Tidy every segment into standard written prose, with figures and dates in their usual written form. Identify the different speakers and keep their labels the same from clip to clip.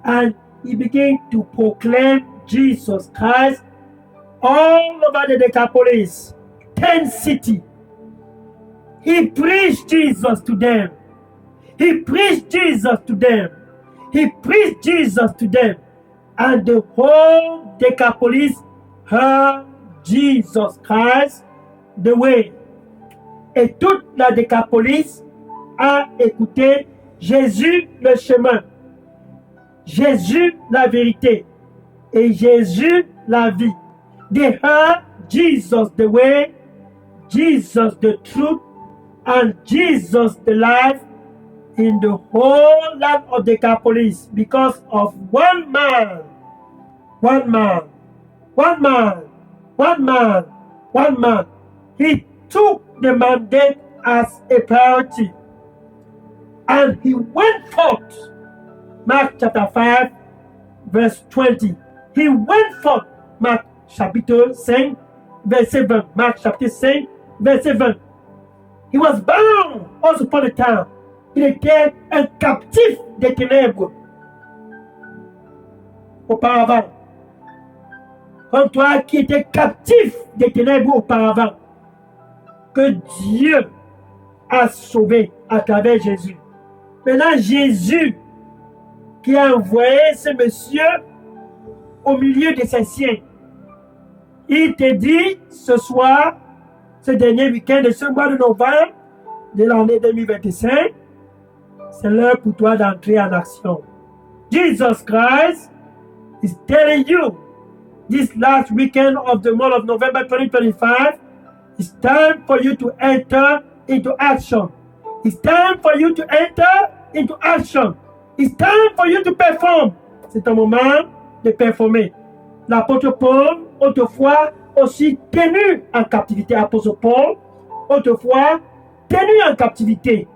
Speaker 1: and he began to proclaim Jesus Christ all over the Decapolis, 10 cities. He preached Jesus to them. He preached Jesus to them. He preached Jesus to them. And the whole Decapolis heard Jesus Christ the way. Et toute la Décapolis a écouté Jésus le chemin, Jésus la vérité et Jésus la vie. They heard Jesus the way, Jesus the truth, and Jesus the life in the whole land of Decapolis because of one man. One man, one man, one man, one man. He took the mandate as a priority and he went forth. Marc chapter 5, verse 20. He went forth. Marc chapitre 5, verset 20. Marc chapitre 5, verset 20. He was bound once upon a time. Il était un captif des ténèbres. Auparavant. Comme toi qui étais captif des ténèbres auparavant, que Dieu a sauvé à travers Jésus. Maintenant, Jésus qui a envoyé ce monsieur au milieu de ses siens, il te dit ce soir, ce dernier week-end de ce mois de novembre de l'année 2025, c'est l'heure pour toi d'entrer en action. Jesus Christ is telling you this last weekend of the month of November 2025, it's time for you to enter into action. It's time for you to enter into action. It's time for you to perform. C'est un moment de performer. L'apôtre Paul, autrefois aussi tenu en captivité. Apôtre Paul, autrefois tenu en captivité.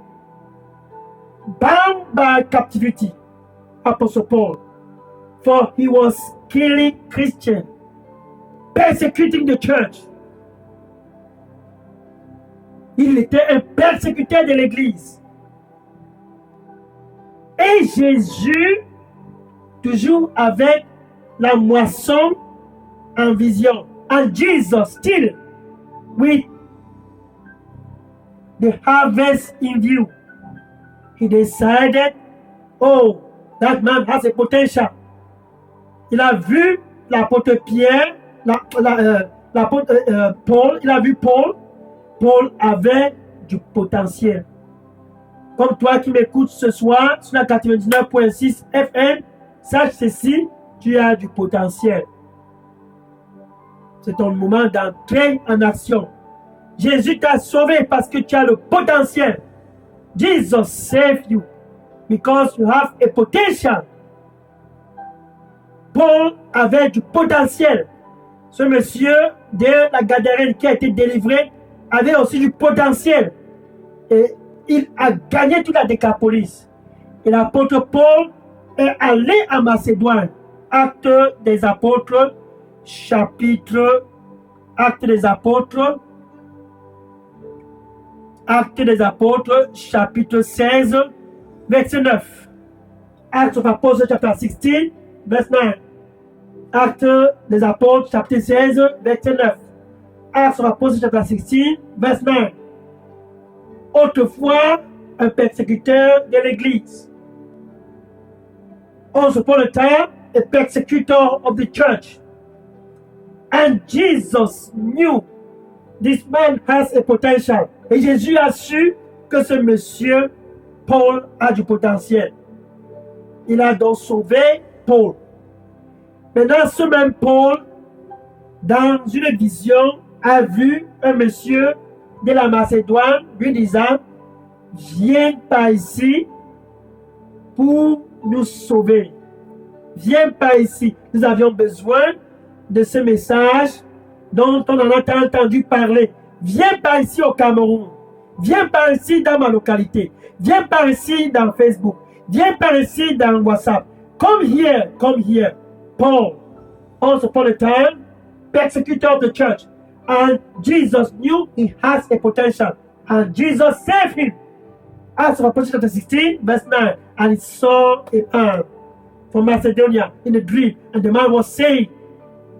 Speaker 1: Bound by captivity. Apostle Paul. For he was killing Christians, persecuting the church. Il était un persécuteur de l'Église. Et Jésus, toujours avec la moisson en vision. And Jesus still with the harvest in view. He decided, oh, that man has a potential. Il a vu l'apôtre Pierre, l'apôtre Paul, il a vu Paul. Paul avait du potentiel. Comme toi qui m'écoutes ce soir sur la 99.6 FM, sache ceci, tu as du potentiel. C'est ton moment d'entrer en action. Jésus t'a sauvé parce que tu as le potentiel. Jesus saved you because you have a potential. Paul avait du potentiel. Ce monsieur de la Gadarène qui a été délivré avait aussi du potentiel. Et il a gagné toute la Décapolis. Et l'apôtre Paul est allé en Macédoine. Acte des apôtres, chapitre. Acte des apôtres, chapitre 16, verset 9. Acts of Apostles, chapter 16, verse 9. Acte des apôtres, chapitre 16, verset 9. Acts of Apostles, chapter 16, verse 9. Autrefois, un persécuteur de l'Église. Once upon a time, a persecutor of the church. And Jesus knew this man has a potential. Et Jésus a su que ce monsieur, Paul, a du potentiel. Il a donc sauvé Paul. Maintenant, ce même Paul, dans une vision, a vu un monsieur de la Macédoine lui disant, viens par ici pour nous sauver. Viens par ici. Nous avions besoin de ce message dont on en a entendu parler. Viens par ici au Cameroun. Viens par ici dans ma localité. Viens par ici dans Facebook. Viens par ici dans WhatsApp. Come here, come here. Paul, once upon a time, persecutor of the church. And Jesus knew he has a potential. And Jesus saved him. Acts of Apostles chapter 16, verse 9. And he saw a man. from Macedonia in a dream, and the man was saying,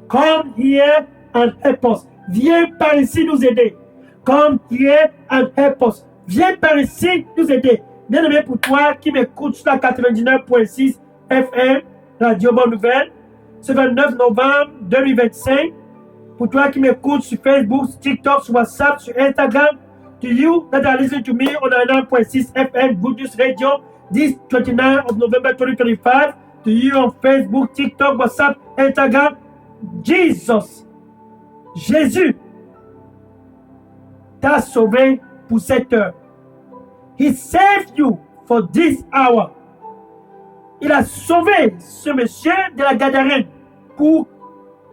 Speaker 1: "Come here and help us." Viens par ici nous aider. Come here and help us. Viens par ici nous aider. Bien-aimé, pour toi qui m'écoute sur la 99.6 FM, Radio Bonne Nouvelle, ce 29 novembre 2025, pour toi qui m'écoute sur Facebook, sur TikTok, sur WhatsApp, sur Instagram, to you that are listening to me on 99.6 FM Good News Radio, this 29th of November 2025, to you on Facebook, TikTok, WhatsApp, Instagram, Jésus t'a sauvé pour cette heure. He saved you for this hour. Il a sauvé ce monsieur de la Gadarène pour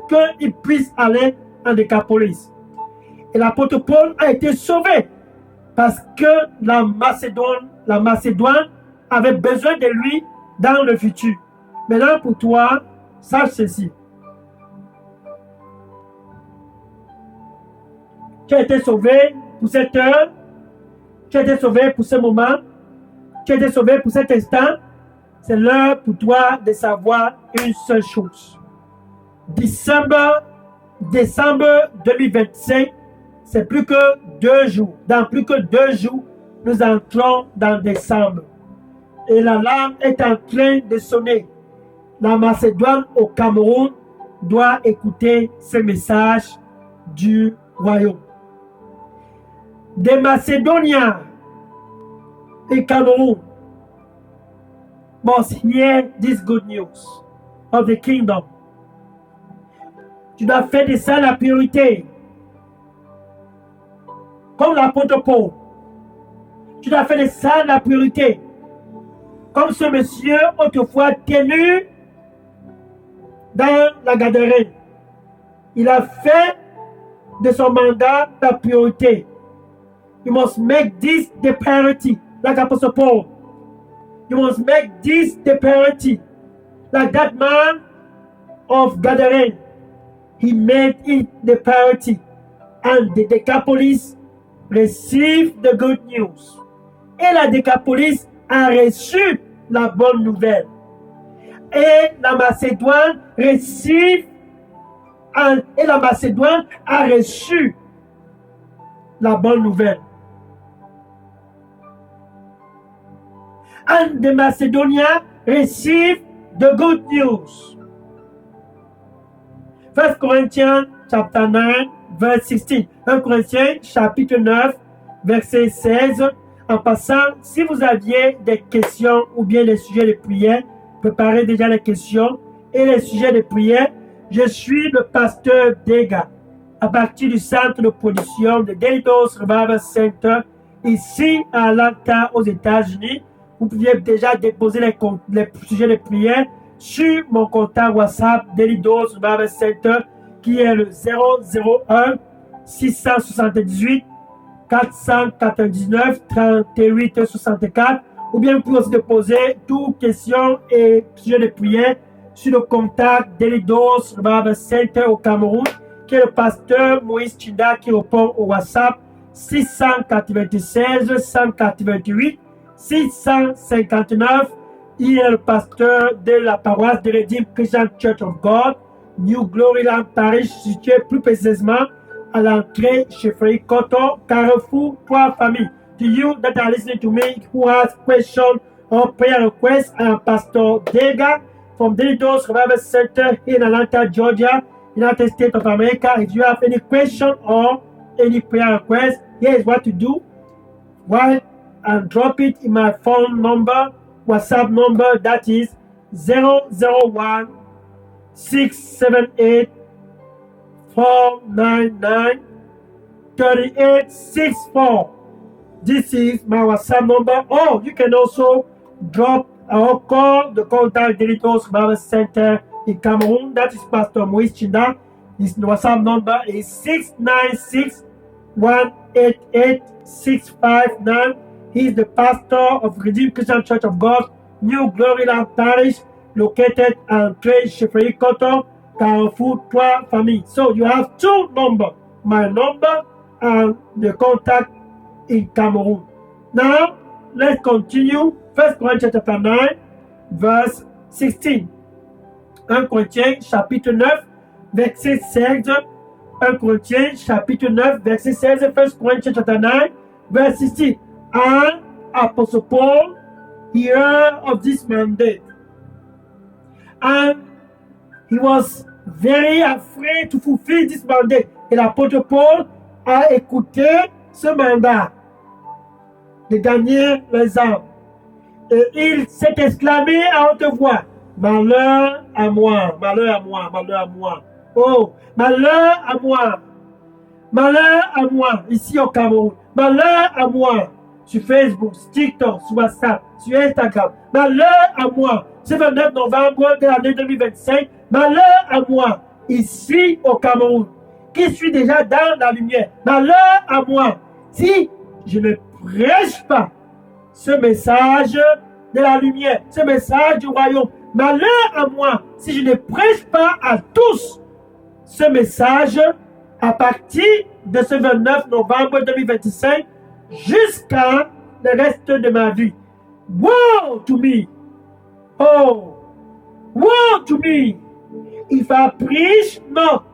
Speaker 1: qu'il puisse aller en Décapolis. Et l'apôtre Paul a été sauvé parce que la Macédoine avait besoin de lui dans le futur. Maintenant, pour toi, sache ceci. Tu as été sauvé pour cette heure. Tu as été sauvé pour ce moment. Tu as été sauvé pour cet instant. C'est l'heure pour toi de savoir une seule chose. Décembre 2025, c'est plus que 2 jours. Dans plus que 2 jours, nous entrons dans décembre. Et l'alarme est en train de sonner. La Macédoine au Cameroun doit écouter ce message du royaume. The Macedonia et Cameroun must hear this good news of the kingdom. Tu dois faire de ça la priorité. Comme l'apôtre Paul. Tu dois faire de ça la priorité. Comme ce monsieur autrefois tenu dans la Gadarène. Il a fait de son mandat la priorité. You must make this the priority, like Apostle Paul. You must make this the priority, like that man of Gadarene. He made it the priority, and the Decapolis received the good news. Et la Décapolis a reçu la bonne nouvelle. Et la Macédoine a reçu la bonne nouvelle. And the Macedonia received the good news. 1 Corinthians chapter 9, verse 16. 1 Corinthiens chapitre 9, verset 16. En passant, si vous aviez des questions ou bien des sujets de prière, préparez déjà les questions et les sujets de prière. Je suis le pasteur Dega, à partir du centre de production de Delidos Revival Center, ici à Atlanta, aux États-Unis. Vous pouvez déjà déposer les sujets de prière sur mon contact WhatsApp Delidos Revival Center, qui est le 001 678 499 38 64, ou bien vous pouvez aussi déposer toutes questions et sujets de prière sur le contact Delidos Revival Center au Cameroun, qui est le pasteur Moïse Chinda qui répond au WhatsApp 696 188 659. Il est le pasteur de la paroisse de Redeemed Christian Church of God, New Glory Land Parish, situé plus précisément à l'entrée chez Frédéric Cotton, Carrefour, 3 familles. To you that are listening to me, who has question or prayer request, I am Pastor Dega from Delidos Revival Center in Atlanta, Georgia, United States of America. If you have any question or any prayer request, here is what to do. Write and drop it in my phone number, WhatsApp number, that is 001 678 499 3864. This is my WhatsApp number. Or you can also drop or call the contact Delidos Revival Center in Cameroon. That is Pastor Moïse Chinda. His WhatsApp number is 696 188 659. He is the pastor of Redeemed Christian Church of God, New Glory Land Parish, located on Trade Frédéric Cotton, Carrefour, 3 family. So you have 2 numbers, my number and the contact in Cameroon. Now, let's continue. 1 Corinthians chapter 9, verse 16. 1 Corinthiens chapitre 9, verset 16. 1 Corinthians chapitre 9, verset 16. 1 Corinthians chapter 9, verse 16. And Apostle Paul heard of this mandate. And he was very afraid to fulfill this mandate. Et l'apôtre Paul a écouté ce mandat de gagner les âmes. Et il s'est exclamé à haute voix, malheur à moi, malheur à moi, malheur à moi. Oh, malheur à moi, malheur à moi, ici au Cameroun, malheur à moi, sur Facebook, sur TikTok, sur WhatsApp, sur Instagram, malheur à moi, ce 29 novembre de l'année 2025, malheur à moi, ici au Cameroun, qui suis déjà dans la lumière, malheur à moi, si je ne prêche pas ce message de la lumière, ce message du royaume. Malheur à moi si je ne prêche pas à tous ce message à partir de ce 29 novembre 2025 jusqu'à le reste de ma vie. Woe to me! Oh! Woe to me! If I preach not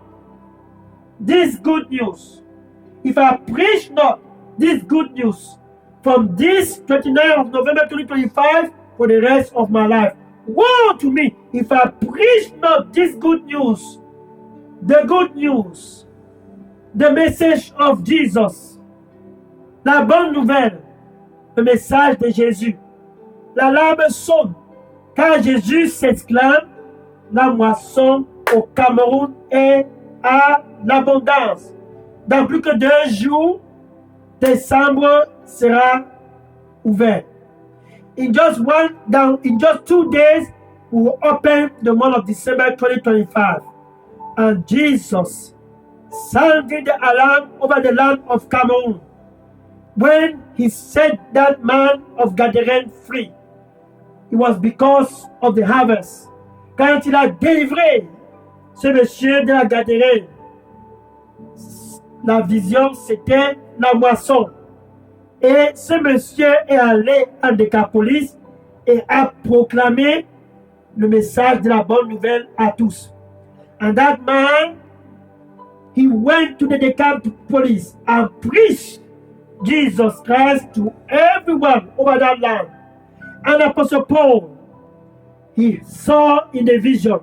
Speaker 1: this good news, if I preach not this good news from this 29th of November 2025 for the rest of my life. Woe to me if I preach not this good news, the good news, the message of Jesus, la bonne nouvelle, le message de Jésus. L'alarme sonne, car Jésus s'exclame, la moisson au Cameroun est à l'abondance. Dans plus que 2 jours, décembre sera ouvert. In just 2 days, we will open the month of December 2025. And Jesus sounded the alarm over the land of Cameroon when he set that man of Gadarène free. It was because of the harvest. Quand il a délivré ce monsieur de la Gadarène, la vision c'était la moisson. Et ce monsieur est allé en Décapolis et a proclamé le message de la bonne nouvelle à tous. And that man, he went to the Decapolis and preached Jesus Christ to everyone over that land. And Apostle Paul, he saw in a vision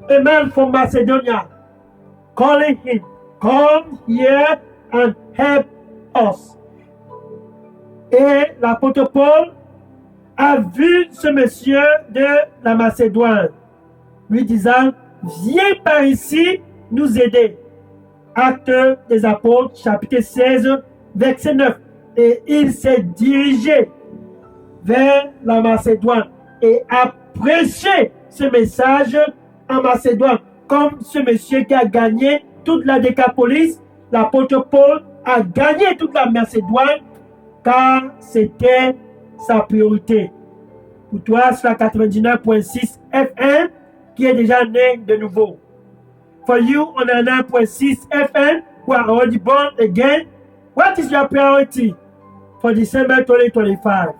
Speaker 1: a man from Macedonia calling him, come here and help us. Et l'apôtre Paul a vu ce monsieur de la Macédoine, lui disant, viens par ici nous aider. Acte des apôtres, chapitre 16, verset 9. Et il s'est dirigé vers la Macédoine et a prêché ce message en Macédoine. Comme ce monsieur qui a gagné toute la Décapolis, l'apôtre Paul a gagné toute la Macédoine car c'était sa priorité. Pour toi, c'est la 99.6 FM qui est déjà né de nouveau. For you, on a 9.6 FM who are already born again. What is your priority for December 2025?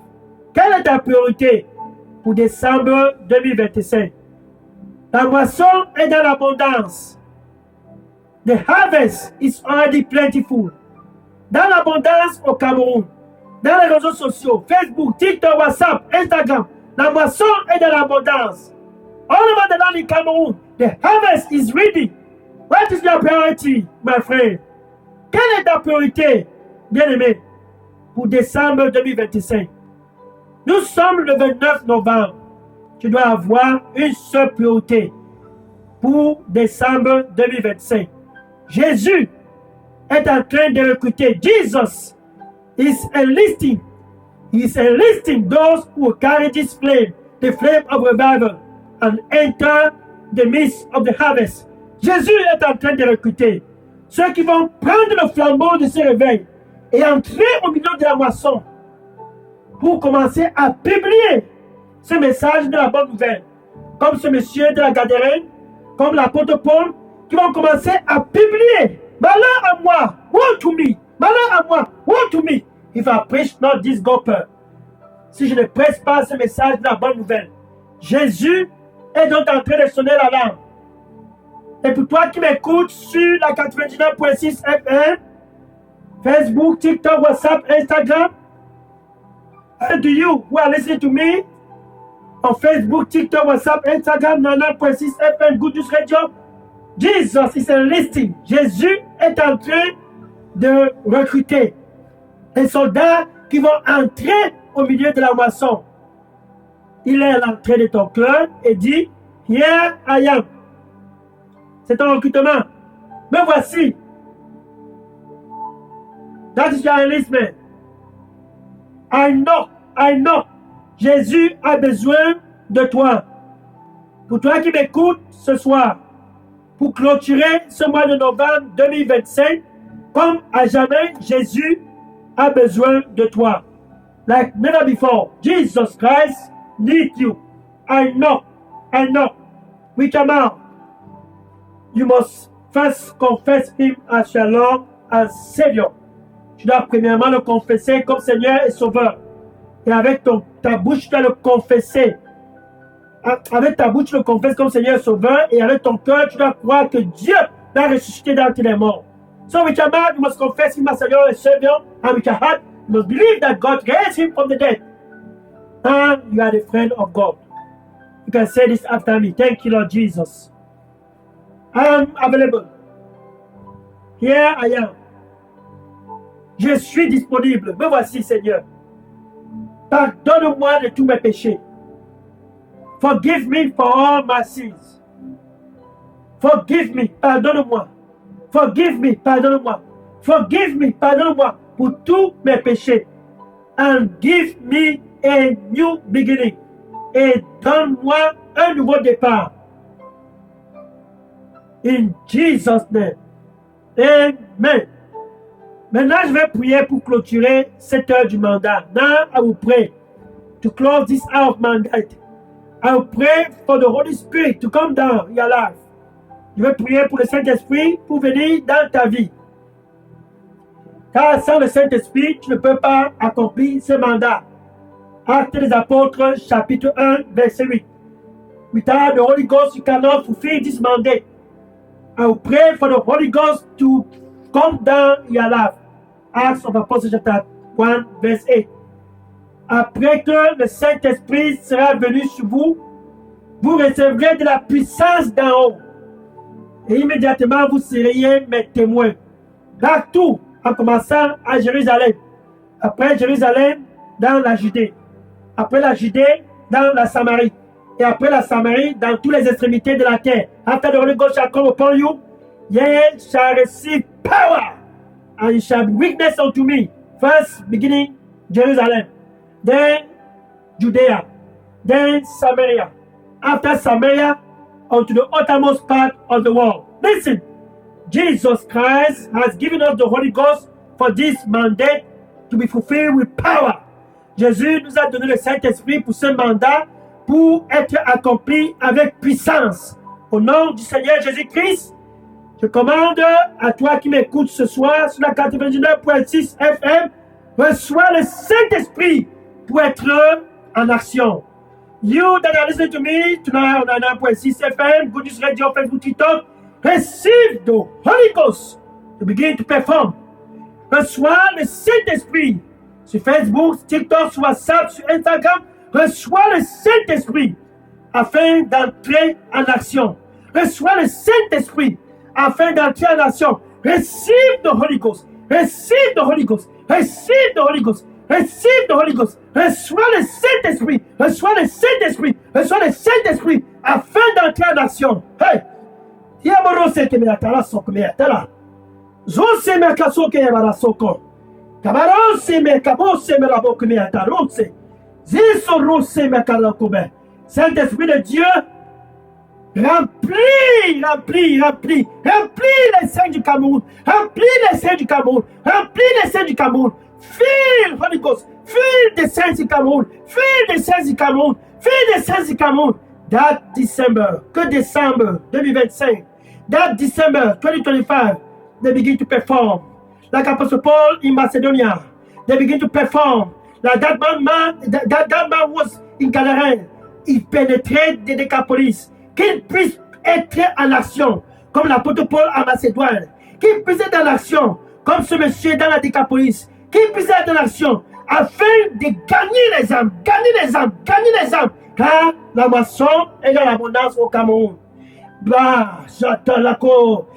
Speaker 1: Quelle est ta priorité pour décembre 2025? La moisson est dans l'abondance. The harvest is already plentiful. Dans l'abondance au Cameroun, dans les réseaux sociaux, Facebook, TikTok, WhatsApp, Instagram, la moisson est dans l'abondance. All over the land in Cameroon, the harvest is ready. What is your priority, my friend? Quelle est ta priorité, bien-aimé, pour décembre 2025? Nous sommes le 29 novembre. Tu dois avoir une seule priorité pour décembre 2025. Jésus est en train de recruter. Jesus is enlisting. He is enlisting those who carry this flame, the flame of revival, and enter the midst of the harvest. Jésus est en train de recruter ceux qui vont prendre le flambeau de ce réveil et entrer au milieu de la moisson pour commencer à publier ce message de la bonne nouvelle. Comme ce monsieur de la Gadarène, comme l'apôtre Paul, qui vont commencer à publier. Malheur à moi, woe to me. Malheur à moi, woe to me. If I preach not this gospel. Si je ne presse pas ce message de la bonne nouvelle. Jésus est donc en train de sonner l'alarme. Et pour toi qui m'écoutes sur la 99.6 FM, Facebook, TikTok, WhatsApp, Instagram, and to you who are listening to me on Facebook, TikTok, WhatsApp, Instagram, 99.6 FM, Good News Radio, Jesus is enlisting. Jésus est en train de recruter des soldats qui vont entrer au milieu de la moisson. Il est à l'entrée de ton cœur et dit, Here I am. C'est un recrutement. Me voici. That is your enlistment. I know. Jésus a besoin de toi. Pour toi qui m'écoutes ce soir, pour clôturer ce mois de novembre 2025, comme à jamais, Jésus a besoin de toi. Like never before, Jesus Christ needs you. I know. With your mouth, you must first confess Him as your Lord and Savior. Tu dois premièrement le confesser comme Seigneur et Sauveur. Et avec ta bouche, tu dois le confesser. Avec ta bouche, tu le confesses comme Seigneur et Sauveur. Et avec ton cœur, tu dois croire que Dieu l'a ressuscité d'entre les morts. So with your mouth, you must confess Him as your Savior. And with your heart, you must believe that God raised Him from the dead. And you are the friend of God. You can say this after me. Thank you, Lord Jesus. I am available. Here I am. Je suis disponible. Me voici, Seigneur. Pardonne-moi de tous mes péchés. Forgive me for all my sins. Forgive me, pardonne-moi. Forgive me, pardonne-moi. Forgive me, pardonne-moi pour tous mes péchés. And give me a new beginning. Et donne-moi un nouveau départ. In Jesus' name. Amen. Maintenant, je vais prier pour clôturer cette heure du mandat. Now, I will pray to close this hour of mandate. I will pray for the Holy Spirit to come down in your life. Je vais prier pour le Saint-Esprit pour venir dans ta vie. Car sans le Saint-Esprit, tu ne peux pas accomplir ce mandat. Actes des Apôtres, chapitre 1, verset 8. Without the Holy Ghost, you cannot fulfill this mandate. I will pray for the Holy Ghost to come down in your life. Acts of Apostles, chapter 1, verse 8. Après que le Saint-Esprit sera venu sur vous, vous recevrez de la puissance d'en haut. Et immédiatement, vous seriez mes témoins. Partout, en commençant à Jérusalem. Après Jérusalem, dans la Judée. Après la Judée, dans la Samarie. Et après la Samarie, dans toutes les extrémités de la terre. After the Holy Ghost shall come upon you, ye shall receive power, and you shall be witness unto me. First, beginning Jerusalem, then Judea, then Samaria. After Samaria, unto the uttermost part of the world. Listen, Jesus Christ has given us the Holy Ghost for this mandate to be fulfilled with power. Jésus nous a donné le Saint-Esprit pour ce mandat, pour être accompli avec puissance. Au nom du Seigneur Jésus-Christ, je commande à toi qui m'écoutes ce soir sur la 99.6 FM, reçois le Saint-Esprit pour être en action. You that are listening to me tonight on 99.6 FM, Good News Radio, Facebook, TikTok, receive the Holy Ghost to begin to perform. Reçois le Saint-Esprit sur Facebook, TikTok, sur WhatsApp, sur Instagram. Reçois le Saint-Esprit afin d'entrer en action. Reçois le Saint-Esprit afin d'entrer en action. Receive the Holy Ghost. Receive the Holy Ghost. Receive the Holy Ghost. Receive the Holy Ghost. Reçois le Saint-Esprit. Reçois le Saint-Esprit. Reçois le Saint-Esprit afin d'entrer en action. Hey! Tiamorose que me atala soko me atala. Zose me kaso que yabara soko. Kabarose me kabose me labo que me atarose. Zisorose me kalakobe. Saint-Esprit de Dieu, remplis les saints du Cameroun. Remplis les saints du Cameroun. Remplis les saints du Cameroun. Fill Holy Ghost. Fill the saints du Cameroun. Fill the saints du Cameroun. Fill the saints du Cameroun. That December, que décembre 2025. That December 2025, they begin to perform. Like Apostle Paul in Macedonia. They begin to perform. Like that man was in Gadarene. y pénétrer des Décapolis, qu'ils puissent être en action, comme l'apôtre Paul en Macédoine, qu'ils puissent être en action, comme ce monsieur dans la Décapolis, qu'ils puissent être en action, afin de gagner les âmes, car la moisson est dans l'abondance au Cameroun. Bah, j'attends la cour.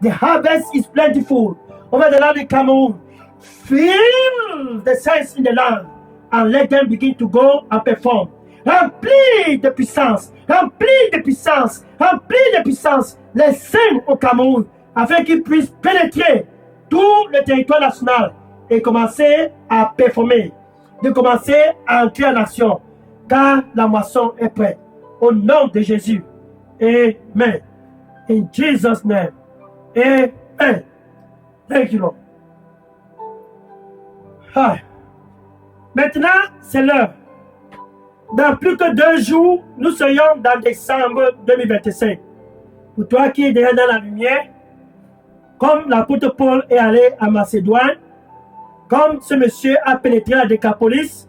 Speaker 1: The harvest is plentiful over the land of Cameroon. Fill the saints in the land and let them begin to go and perform. Remplis de puissance les saints au Cameroun afin qu'ils puissent pénétrer tout le territoire national et commencer à performer, de commencer à entrer en action, car la moisson est prête. Au nom de Jésus. Amen. In Jesus' name. Amen. Thank you, Lord. Ah. Maintenant, c'est l'heure. Dans plus que 2 jours, nous serions dans décembre 2025. Pour toi qui es déjà dans la lumière, comme l'apôtre Paul est allé à Macédoine, comme ce monsieur a pénétré la Décapolis,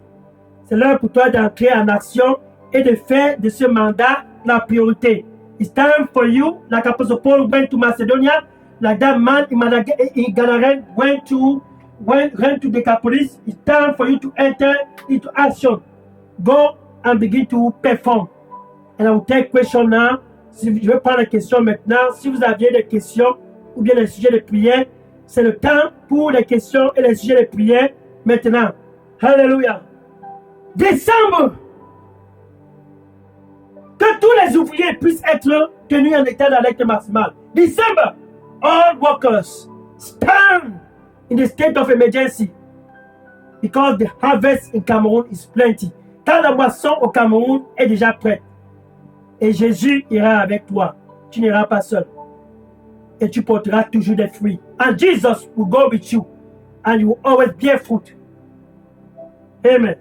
Speaker 1: c'est l'heure pour toi d'entrer en action et de faire de ce mandat la priorité. It's time for you, like Apostle Paul went to Macedonia, like that man in Ganaren went to Decapolis. It's time for you to enter into action. Go and begin to perform. And I will take questions now. Je vais prendre les questions maintenant. Si vous aviez des questions ou bien des sujets de prière, c'est le temps pour les questions et les sujets de prière maintenant. Hallelujah. Décembre. Que tous les ouvriers puissent être tenus en état d'alerte maximale. December, all workers stand in the state of emergency because the harvest in Cameroon is plenty. Car la moisson au Cameroun est déjà prête. Et Jésus ira avec toi. Tu n'iras pas seul. Et tu porteras toujours des fruits. And Jesus will go with you. And you will always bear fruit. Amen.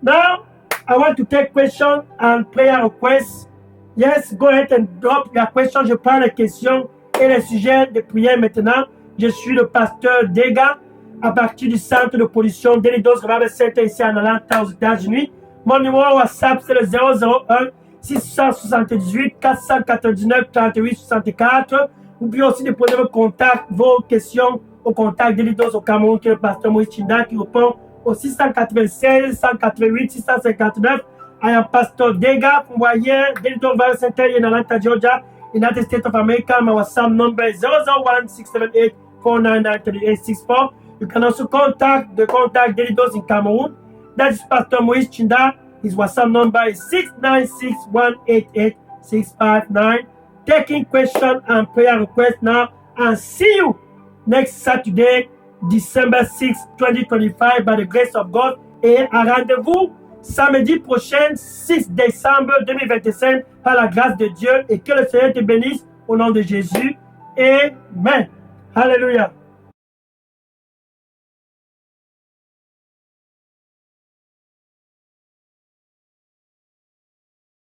Speaker 1: Now, I want to take questions and prayer requests. Yes, go ahead and drop your questions. Je prends les questions et les sujets de prière maintenant. Je suis le pasteur Dega à partir du centre de pollution d'Elidos Revival Center ici en Atlanta aux États-Unis. Mon numéro WhatsApp c'est le 001 678 499 38 64. Vous pouvez aussi déposer vos questions au contact d'Elidos au Cameroun qui est le pasteur Moïse Chinda qui répond au 696 188 659. I am Pastor Dega from Wire, Delidos Revival Center in Atlanta, Georgia, United States of America. My WhatsApp number is 001 678 499 3864. You can also contact Delidos in Cameroon. That is Pastor Moïse Chinda. His WhatsApp number is 696 188 659. Taking questions and prayer requests now. And see you next Saturday, December 6, 2025, by the grace of God. Et un rendez-vous samedi prochain, 6 décembre 2025, par la grâce de Dieu. Et que le Seigneur te bénisse au nom de Jésus. Amen. Hallelujah.